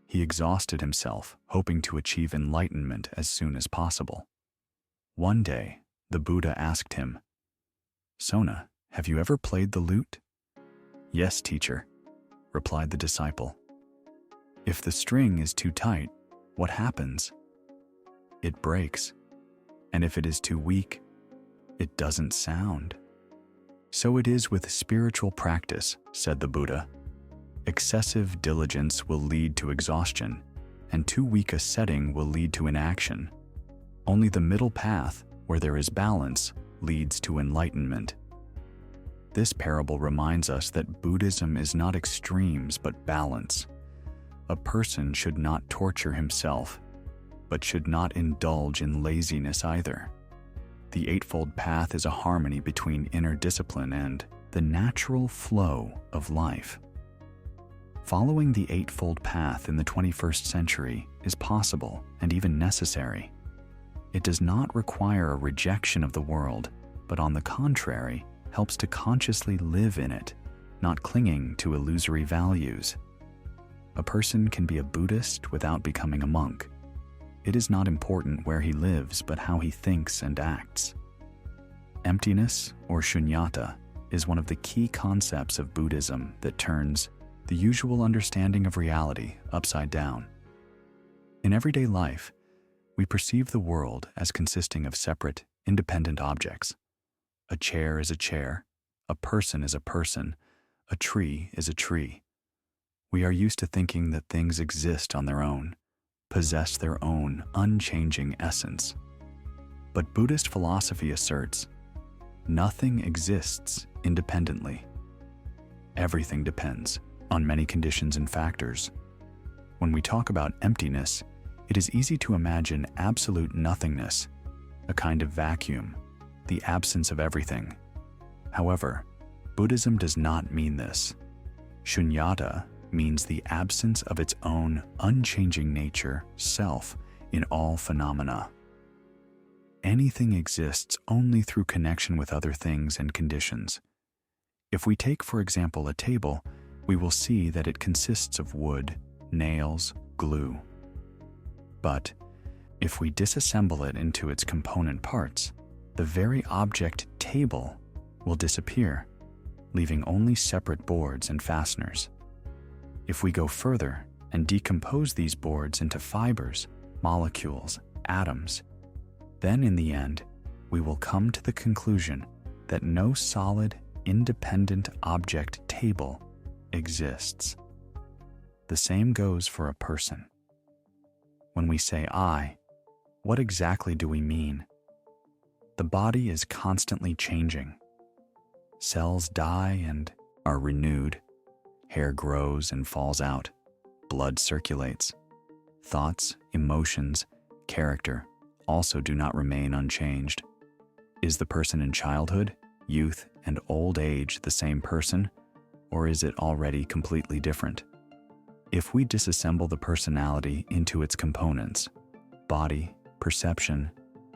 He exhausted himself, hoping to achieve enlightenment as soon as possible. One day, the Buddha asked him, "Sona, have you ever played the lute?" "Yes, teacher," replied the disciple. "If the string is too tight, what happens?" "It breaks. And if it is too weak, it doesn't sound." "So it is with spiritual practice," said the Buddha. "Excessive diligence will lead to exhaustion, and too weak a setting will lead to inaction. Only the middle path, where there is balance, leads to enlightenment." This parable reminds us that Buddhism is not extremes but balance. A person should not torture himself, but should not indulge in laziness either. The Eightfold Path is a harmony between inner discipline and the natural flow of life. Following the Eightfold Path in the 21st century is possible and even necessary. It does not require a rejection of the world, but on the contrary, helps to consciously live in it, not clinging to illusory values. A person can be a Buddhist without becoming a monk. It is not important where he lives, but how he thinks and acts. Emptiness, or shunyata, is one of the key concepts of Buddhism that turns the usual understanding of reality upside down. In everyday life, we perceive the world as consisting of separate, independent objects. A chair is a chair, a person is a person, a tree is a tree. We are used to thinking that things exist on their own, possess their own unchanging essence. But Buddhist philosophy asserts, nothing exists independently. Everything depends on many conditions and factors. When we talk about emptiness, it is easy to imagine absolute nothingness, a kind of vacuum, the absence of everything. However, Buddhism does not mean this. Shunyata means the absence of its own unchanging nature, self, in all phenomena. Anything exists only through connection with other things and conditions. If we take, for example, a table, we will see that it consists of wood, nails, glue. But if we disassemble it into its component parts, the very object table will disappear, leaving only separate boards and fasteners. If we go further and decompose these boards into fibers, molecules, atoms, then in the end, we will come to the conclusion that no solid, independent object table exists. The same goes for a person. When we say I, what exactly do we mean? The body is constantly changing. Cells die and are renewed. Hair grows and falls out. Blood circulates. Thoughts, emotions, character also do not remain unchanged. Is the person in childhood, youth, and old age the same person, or is it already completely different? If we disassemble the personality into its components, body, perception,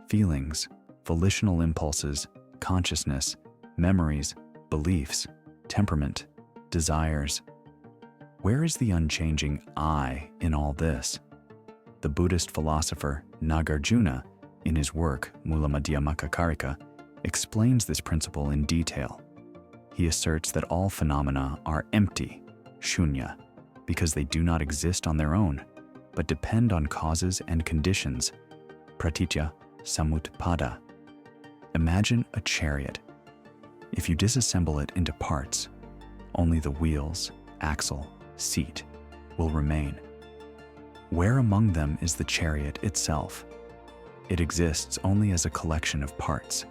feelings, volitional impulses, consciousness, memories, beliefs, temperament, desires, where is the unchanging I in all this? The Buddhist philosopher Nagarjuna, in his work Mula-Madhyamaka-Karika, explains this principle in detail. He asserts that all phenomena are empty, shunya, because they do not exist on their own, but depend on causes and conditions, pratitya samutpada. Imagine a chariot. If you disassemble it into parts, only the wheels, axle, seat will remain. Where among them is the chariot itself? It exists only as a collection of parts.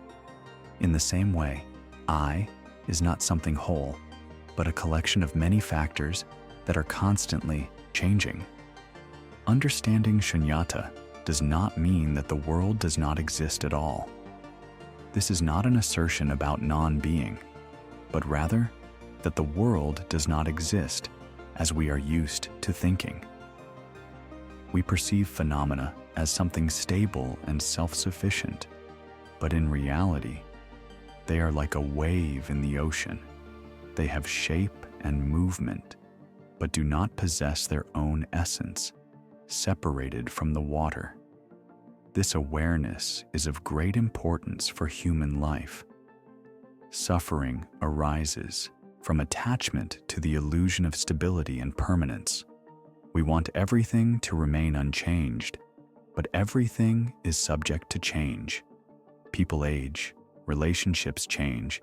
In the same way, I is not something whole, but a collection of many factors that are constantly changing. Understanding shunyata does not mean that the world does not exist at all. This is not an assertion about non-being, but rather that the world does not exist as we are used to thinking. We perceive phenomena as something stable and self-sufficient, but in reality, they are like a wave in the ocean. They have shape and movement, but do not possess their own essence, separated from the water. This awareness is of great importance for human life. Suffering arises from attachment to the illusion of stability and permanence. We want everything to remain unchanged, but everything is subject to change. People age, relationships change,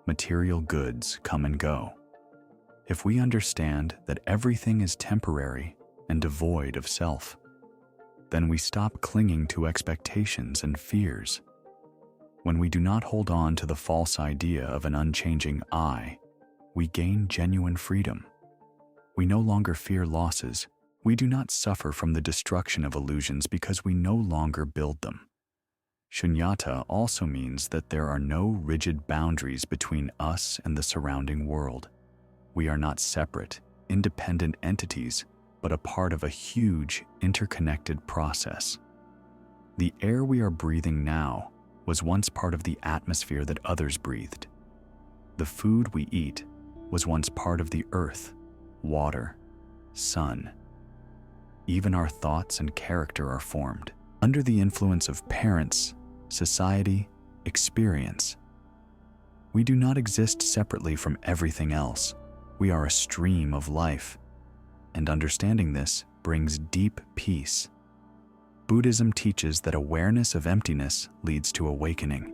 material goods come and go. If we understand that everything is temporary and devoid of self, then we stop clinging to expectations and fears. When we do not hold on to the false idea of an unchanging I, we gain genuine freedom. We no longer fear losses. We do not suffer from the destruction of illusions because we no longer build them. Shunyata also means that there are no rigid boundaries between us and the surrounding world. We are not separate, independent entities, but a part of a huge, interconnected process. The air we are breathing now was once part of the atmosphere that others breathed. The food we eat was once part of the earth, water, sun. Even our thoughts and character are formed under the influence of parents, society, experience. We do not exist separately from everything else. We are a stream of life, and understanding this brings deep peace. Buddhism teaches that awareness of emptiness leads to awakening.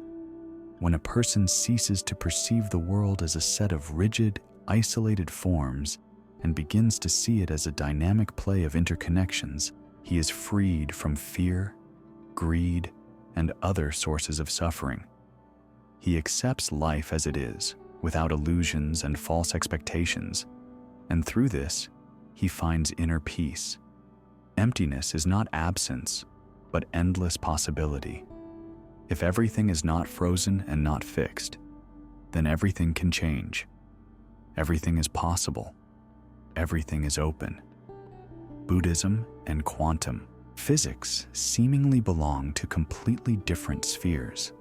When a person ceases to perceive the world as a set of rigid, isolated forms and begins to see it as a dynamic play of interconnections, he is freed from fear, greed, and other sources of suffering. He accepts life as it is, without illusions and false expectations, and through this, he finds inner peace. Emptiness is not absence, but endless possibility. If everything is not frozen and not fixed, then everything can change. Everything is possible. Everything is open. Buddhism and quantum physics seemingly belong to completely different spheres,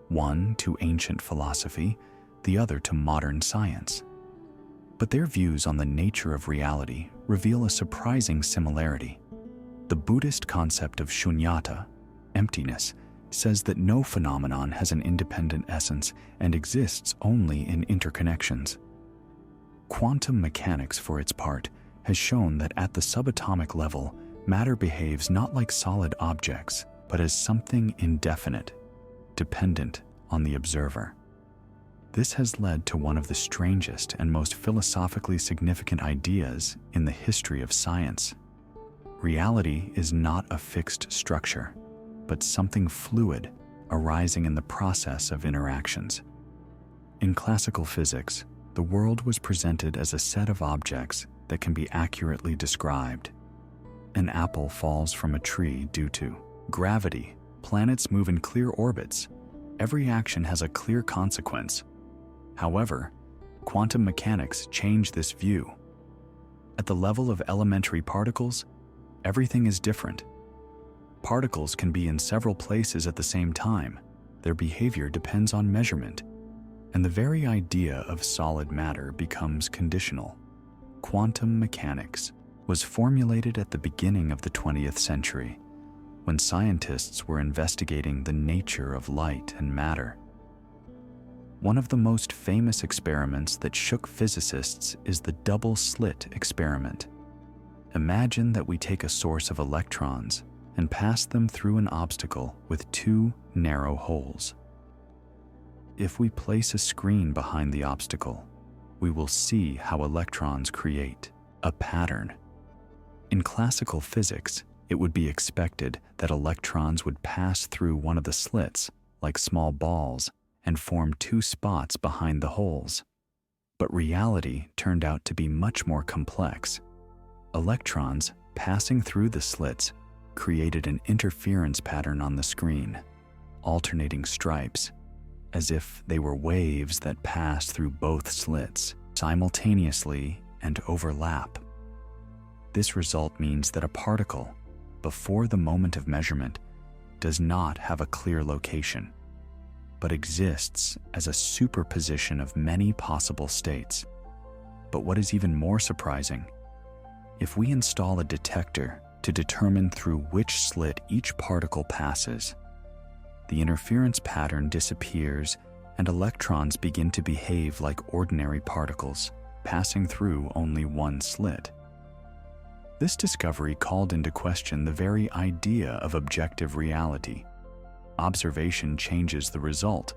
one to ancient philosophy, the other to modern science. But their views on the nature of reality reveal a surprising similarity. The Buddhist concept of shunyata, emptiness, says that no phenomenon has an independent essence and exists only in interconnections. Quantum mechanics, for its part, has shown that at the subatomic level, matter behaves not like solid objects, but as something indefinite, dependent on the observer. This has led to one of the strangest and most philosophically significant ideas in the history of science. Reality is not a fixed structure, but something fluid arising in the process of interactions. In classical physics, the world was presented as a set of objects that can be accurately described. An apple falls from a tree due to gravity. Planets move in clear orbits. Every action has a clear consequence. However, quantum mechanics change this view. At the level of elementary particles, everything is different. Particles can be in several places at the same time. Their behavior depends on measurement, and the very idea of solid matter becomes conditional. Quantum mechanics was formulated at the beginning of the 20th century, when scientists were investigating the nature of light and matter. One of the most famous experiments that shook physicists is the double-slit experiment. Imagine that we take a source of electrons and pass them through an obstacle with two narrow holes. If we place a screen behind the obstacle, we will see how electrons create a pattern. In classical physics, it would be expected that electrons would pass through one of the slits, like small balls, and form two spots behind the holes. But reality turned out to be much more complex. Electrons passing through the slits created an interference pattern on the screen, alternating stripes, as if they were waves that passed through both slits simultaneously and overlap. This result means that a particle, before the moment of measurement, does not have a clear location, but exists as a superposition of many possible states. But what is even more surprising, if we install a detector to determine through which slit each particle passes, the interference pattern disappears and electrons begin to behave like ordinary particles, passing through only one slit. This discovery called into question the very idea of objective reality. Observation changes the result,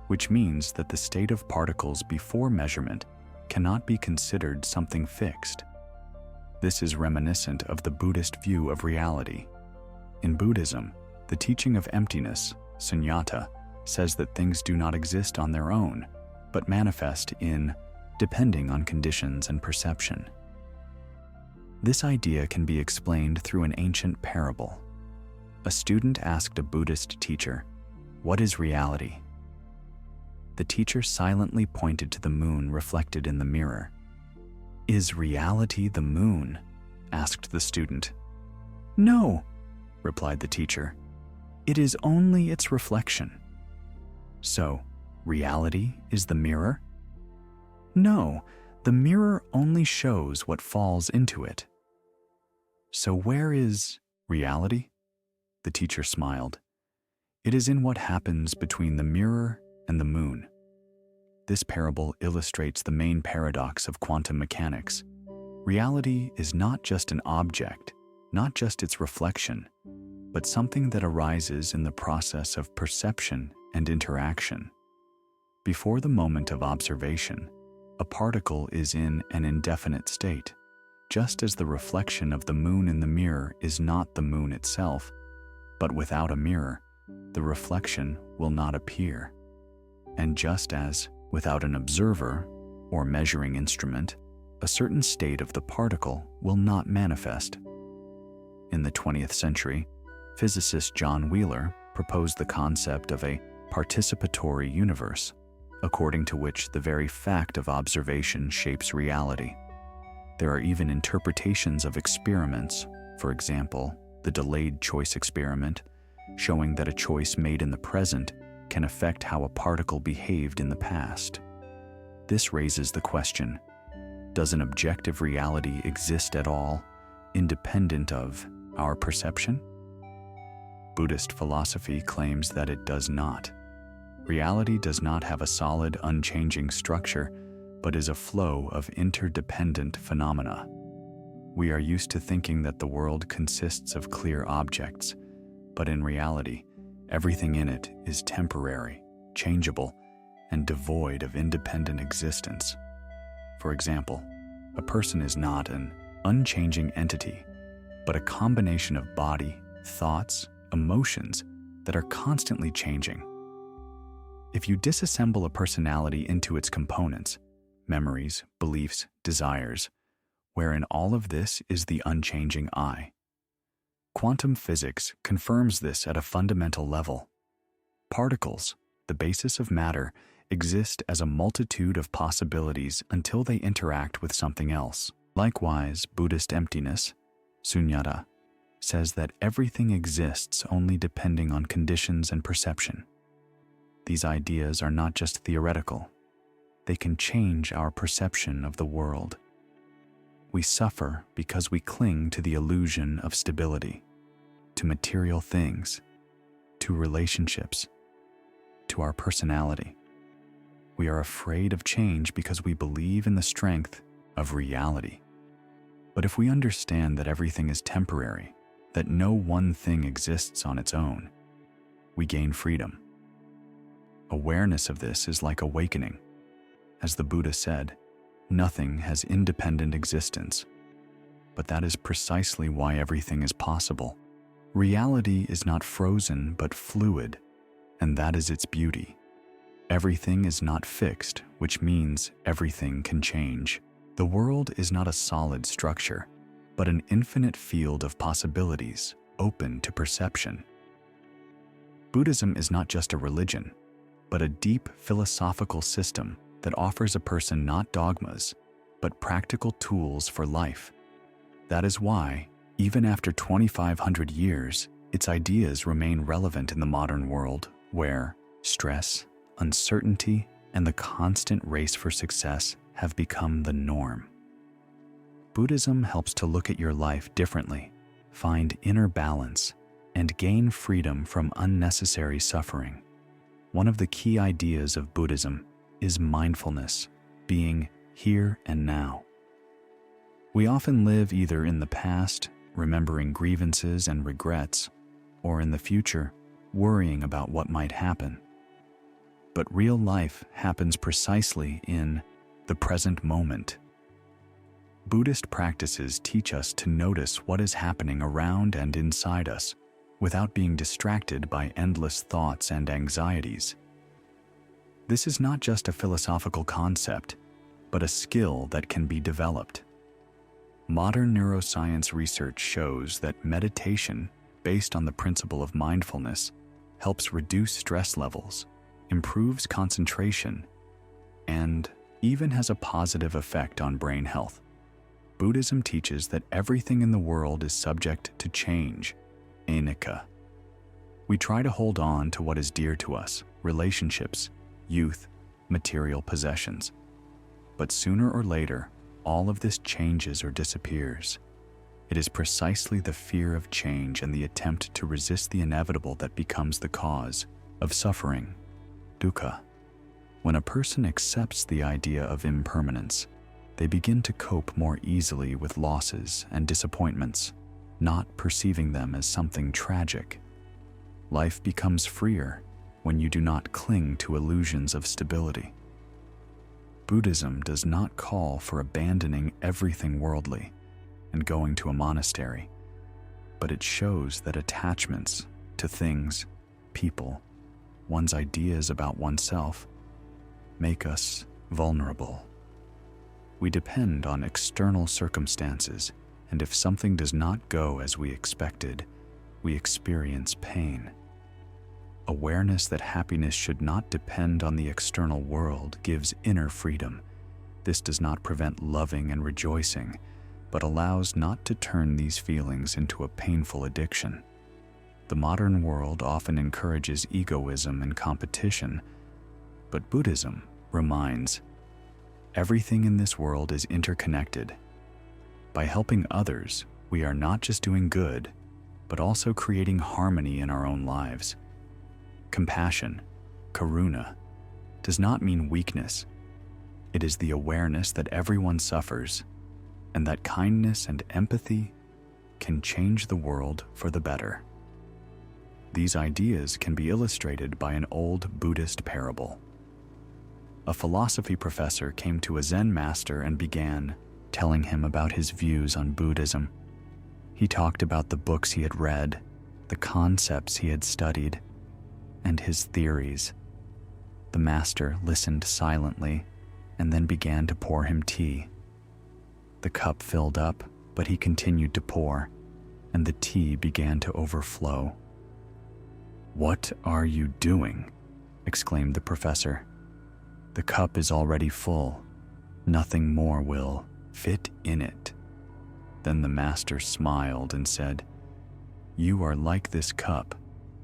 which means that the state of particles before measurement cannot be considered something fixed. This is reminiscent of the Buddhist view of reality. In Buddhism, the teaching of emptiness, sunyata, says that things do not exist on their own, but manifest depending on conditions and perception. This idea can be explained through an ancient parable. A student asked a Buddhist teacher, "What is reality?" The teacher silently pointed to the moon reflected in the mirror. "Is reality the moon?" asked the student. "No," replied the teacher. "It is only its reflection." "So, reality is the mirror?" "No, the mirror only shows what falls into it." "So where is reality?" The teacher smiled. "It is in what happens between the mirror and the moon." This parable illustrates the main paradox of quantum mechanics. Reality is not just an object, not just its reflection, but something that arises in the process of perception and interaction. Before the moment of observation, a particle is in an indefinite state, just as the reflection of the moon in the mirror is not the moon itself, but without a mirror, the reflection will not appear. And just as, without an observer or measuring instrument, a certain state of the particle will not manifest. In the 20th century, physicist John Wheeler proposed the concept of a participatory universe, according to which the very fact of observation shapes reality. There are even interpretations of experiments, for example, the delayed choice experiment, showing that a choice made in the present can affect how a particle behaved in the past. This raises the question, does an objective reality exist at all, independent of our perception? Buddhist philosophy claims that it does not. Reality does not have a solid, unchanging structure, but is a flow of interdependent phenomena. We are used to thinking that the world consists of clear objects, but in reality, everything in it is temporary, changeable, and devoid of independent existence. For example, a person is not an unchanging entity, but a combination of body, thoughts, emotions that are constantly changing. If you disassemble a personality into its components, memories, beliefs, desires, wherein all of this is the unchanging I. Quantum physics confirms this at a fundamental level. Particles, the basis of matter, exist as a multitude of possibilities until they interact with something else. Likewise, Buddhist emptiness, sunyata, says that everything exists only depending on conditions and perception. These ideas are not just theoretical. They can change our perception of the world. We suffer because we cling to the illusion of stability, to material things, to relationships, to our personality. We are afraid of change because we believe in the strength of reality. But if we understand that everything is temporary, that no one thing exists on its own, we gain freedom. Awareness of this is like awakening. As the Buddha said, nothing has independent existence. But that is precisely why everything is possible. Reality is not frozen but fluid, and that is its beauty. Everything is not fixed, which means everything can change. The world is not a solid structure, but an infinite field of possibilities open to perception. Buddhism is not just a religion, but a deep philosophical system that offers a person not dogmas, but practical tools for life. That is why, even after 2,500 years, its ideas remain relevant in the modern world, where stress, uncertainty, and the constant race for success have become the norm. Buddhism helps to look at your life differently, find inner balance, and gain freedom from unnecessary suffering. One of the key ideas of Buddhism is mindfulness, being here and now. We often live either in the past, remembering grievances and regrets, or in the future, worrying about what might happen. But real life happens precisely in the present moment. Buddhist practices teach us to notice what is happening around and inside us without being distracted by endless thoughts and anxieties. This is not just a philosophical concept, but a skill that can be developed. Modern neuroscience research shows that meditation, based on the principle of mindfulness, helps reduce stress levels, improves concentration, and even has a positive effect on brain health. Buddhism teaches that everything in the world is subject to change, anicca. We try to hold on to what is dear to us, relationships, youth, material possessions. But sooner or later, all of this changes or disappears. It is precisely the fear of change and the attempt to resist the inevitable that becomes the cause of suffering, dukkha. When a person accepts the idea of impermanence, they begin to cope more easily with losses and disappointments, not perceiving them as something tragic. Life becomes freer when you do not cling to illusions of stability. Buddhism does not call for abandoning everything worldly and going to a monastery, but it shows that attachments to things, people, one's ideas about oneself make us vulnerable. We depend on external circumstances, and if something does not go as we expected, we experience pain. Awareness that happiness should not depend on the external world gives inner freedom. This does not prevent loving and rejoicing, but allows not to turn these feelings into a painful addiction. The modern world often encourages egoism and competition, but Buddhism reminds, everything in this world is interconnected. By helping others, we are not just doing good, but also creating harmony in our own lives. Compassion, karuna, does not mean weakness. It is the awareness that everyone suffers, and that kindness and empathy can change the world for the better. These ideas can be illustrated by an old Buddhist parable. A philosophy professor came to a Zen master and began telling him about his views on Buddhism. He talked about the books he had read, the concepts he had studied, and his theories. The master listened silently and then began to pour him tea. The cup filled up, but he continued to pour, and the tea began to overflow. "What are you doing?" exclaimed the professor. "The cup is already full. Nothing more will fit in it." Then the master smiled and said, "You are like this cup.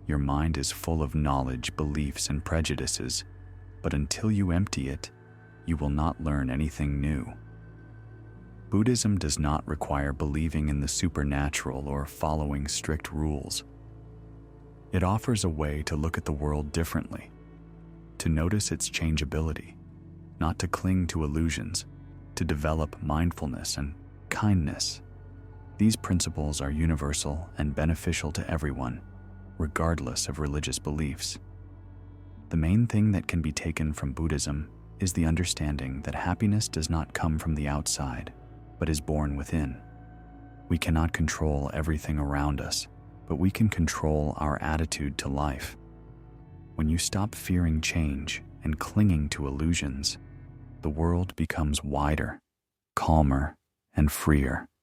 Your mind is full of knowledge, beliefs, and prejudices, but until you empty it, you will not learn anything new." Buddhism does not require believing in the supernatural or following strict rules. It offers a way to look at the world differently, to notice its changeability, not to cling to illusions, to develop mindfulness and kindness. These principles are universal and beneficial to everyone, regardless of religious beliefs. The main thing that can be taken from Buddhism is the understanding that happiness does not come from the outside, but is born within. We cannot control everything around us, but we can control our attitude to life. When you stop fearing change and clinging to illusions, the world becomes wider, calmer, and freer.